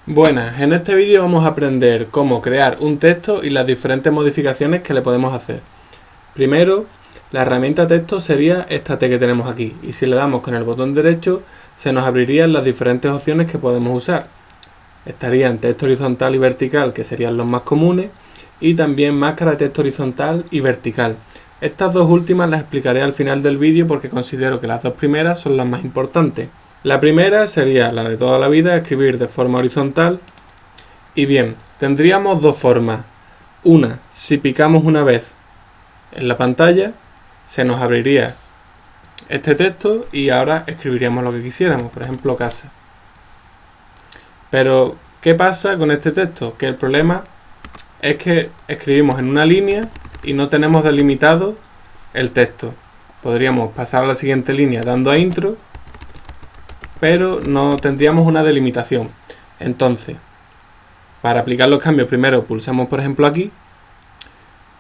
Buenas, en este vídeo vamos a aprender cómo crear un texto y las diferentes modificaciones que le podemos hacer. Primero, la herramienta texto sería esta T que tenemos aquí, y si le damos con el botón derecho se nos abrirían las diferentes opciones que podemos usar. Estarían texto horizontal y vertical, que serían los más comunes, y también máscara de texto horizontal y vertical. Estas dos últimas las explicaré al final del vídeo porque considero que las dos primeras son las más importantes. La primera sería la de toda la vida, escribir de forma horizontal. Y bien, tendríamos dos formas. Una, si picamos una vez en la pantalla, se nos abriría este texto y ahora escribiríamos lo que quisiéramos, por ejemplo, casa. Pero, ¿qué pasa con este texto? Que el problema es que escribimos en una línea y no tenemos delimitado el texto. Podríamos pasar a la siguiente línea dando a intro, pero no tendríamos una delimitación. Entonces, para aplicar los cambios, primero pulsamos por ejemplo aquí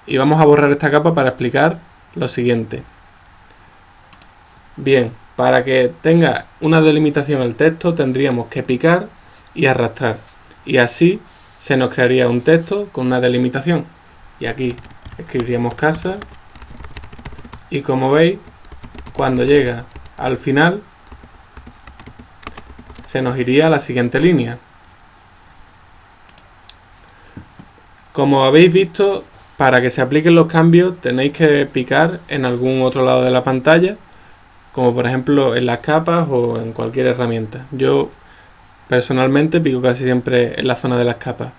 y vamos a borrar esta capa para explicar lo siguiente. Bien, para que tenga una delimitación el texto tendríamos que picar y arrastrar, y así se nos crearía un texto con una delimitación. Y aquí escribiríamos casa, y como veis, cuando llega al final se nos iría a la siguiente línea. Como habéis visto, para que se apliquen los cambios tenéis que picar en algún otro lado de la pantalla, como por ejemplo en las capas o en cualquier herramienta. Yo personalmente pico casi siempre en la zona de las capas.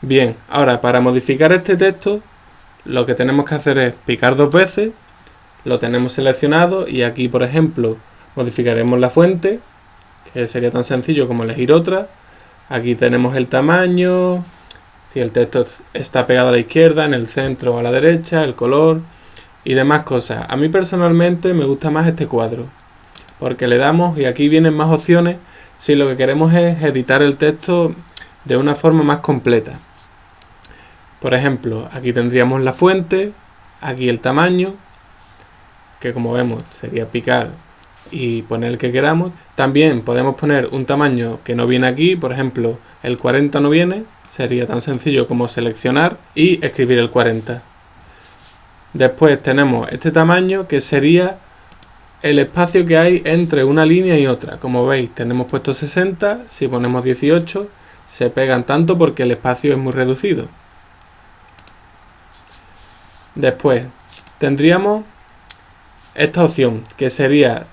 Bien, ahora para modificar este texto lo que tenemos que hacer es picar dos veces, lo tenemos seleccionado y aquí por ejemplo modificaremos la fuente, que sería tan sencillo como elegir otra. Aquí tenemos el tamaño, si el texto está pegado a la izquierda, en el centro o a la derecha, el color y demás cosas. A mí personalmente me gusta más este cuadro, porque le damos y aquí vienen más opciones si lo que queremos es editar el texto de una forma más completa. Por ejemplo, aquí tendríamos la fuente, aquí el tamaño, que como vemos sería picar y poner el que queramos. También podemos poner un tamaño que no viene aquí, por ejemplo el 40 no viene, sería tan sencillo como seleccionar y escribir el 40. Después tenemos este tamaño que sería el espacio que hay entre una línea y otra. Como veis tenemos puesto 60, si ponemos 18 se pegan tanto porque el espacio es muy reducido. Después tendríamos esta opción que sería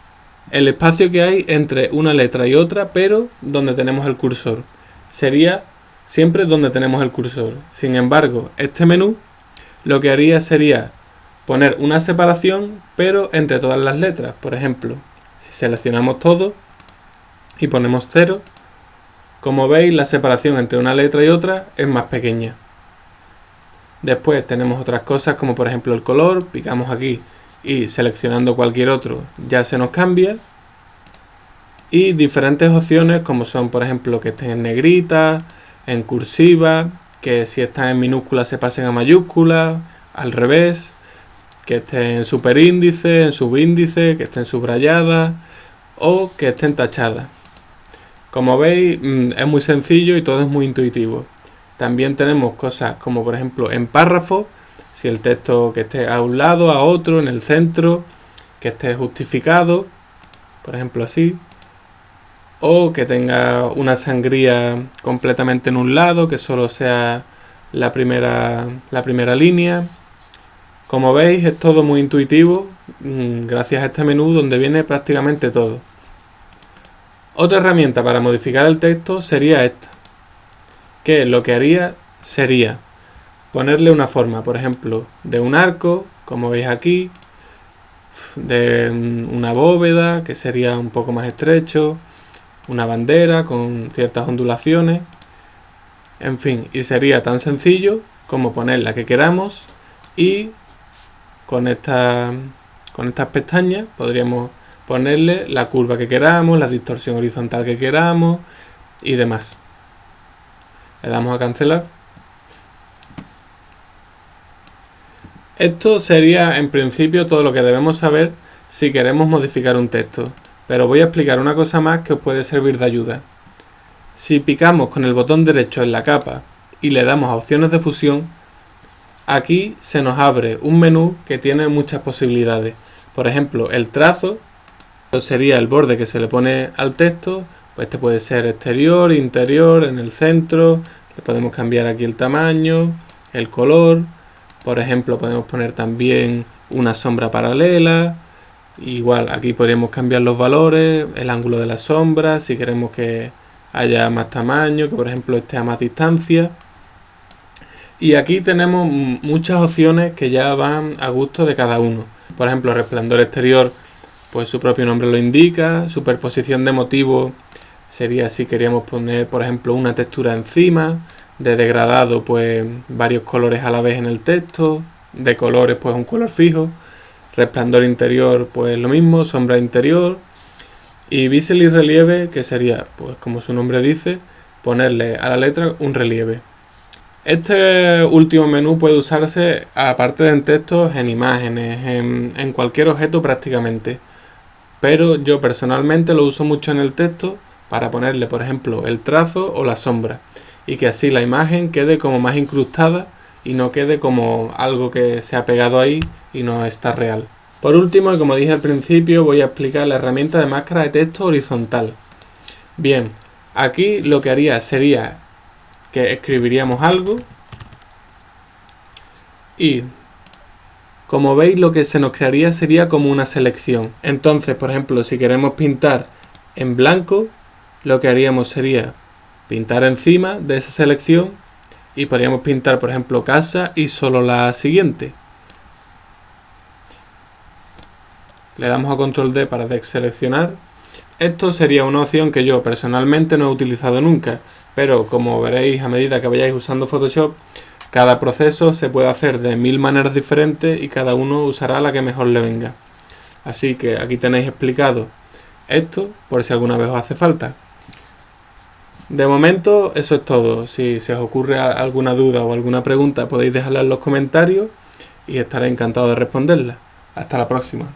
el espacio que hay entre una letra y otra, pero donde tenemos el cursor. Sería siempre donde tenemos el cursor. Sin embargo, este menú lo que haría sería poner una separación, pero entre todas las letras. Por ejemplo, si seleccionamos todo y ponemos 0, como veis la separación entre una letra y otra es más pequeña. Después tenemos otras cosas como por ejemplo el color, picamos aquí y seleccionando cualquier otro ya se nos cambia. Y diferentes opciones como son por ejemplo que estén en negrita, en cursiva, que si están en minúscula se pasen a mayúscula, al revés, que estén en superíndice, en subíndice, que estén subrayadas o que estén tachadas. Como veis es muy sencillo y todo es muy intuitivo. También tenemos cosas como por ejemplo en párrafo, si el texto que esté a un lado, a otro, en el centro, que esté justificado, por ejemplo así, o que tenga una sangría completamente en un lado, que solo sea la primera línea. Como veis es todo muy intuitivo gracias a este menú donde viene prácticamente todo. Otra herramienta para modificar el texto sería esta, que lo que haría sería ponerle una forma, por ejemplo, de un arco, como veis aquí, de una bóveda, que sería un poco más estrecho, una bandera con ciertas ondulaciones, en fin, y sería tan sencillo como poner la que queramos y con estas pestañas podríamos ponerle la curva que queramos, la distorsión horizontal que queramos y demás. Le damos a cancelar. Esto sería en principio todo lo que debemos saber si queremos modificar un texto, pero voy a explicar una cosa más que os puede servir de ayuda. Si picamos con el botón derecho en la capa y le damos a opciones de fusión, aquí se nos abre un menú que tiene muchas posibilidades. Por ejemplo, el trazo sería el borde que se le pone al texto. Pues este puede ser exterior, interior, en el centro. Le podemos cambiar aquí el tamaño, el color. Por ejemplo, podemos poner también una sombra paralela. Igual, aquí podríamos cambiar los valores, el ángulo de la sombra, si queremos que haya más tamaño, que por ejemplo esté a más distancia. Y aquí tenemos muchas opciones que ya van a gusto de cada uno. Por ejemplo, resplandor exterior, pues su propio nombre lo indica. Superposición de motivos sería si queríamos poner, por ejemplo, una textura encima. De degradado, pues varios colores a la vez en el texto. De colores, pues un color fijo. Resplandor interior, pues lo mismo, sombra interior. Y bisel y relieve, que sería, pues como su nombre dice, ponerle a la letra un relieve. Este último menú puede usarse, aparte de en textos, en imágenes, en cualquier objeto prácticamente. Pero yo personalmente lo uso mucho en el texto para ponerle, por ejemplo, el trazo o la sombra. Y que así la imagen quede como más incrustada y no quede como algo que se ha pegado ahí y no está real. Por último, y como dije al principio, voy a explicar la herramienta de máscara de texto horizontal. Bien, aquí lo que haría sería que escribiríamos algo y, como veis, lo que se nos crearía sería como una selección. Entonces, por ejemplo, si queremos pintar en blanco, lo que haríamos sería pintar encima de esa selección y podríamos pintar, por ejemplo, casa y solo la siguiente. Le damos a control D para deseleccionar. Esto sería una opción que yo personalmente no he utilizado nunca, pero como veréis a medida que vayáis usando Photoshop, cada proceso se puede hacer de 1000 maneras diferentes y cada uno usará la que mejor le venga. Así que aquí tenéis explicado esto por si alguna vez os hace falta. De momento eso es todo. Si se os ocurre alguna duda o alguna pregunta podéis dejarla en los comentarios y estaré encantado de responderla. Hasta la próxima.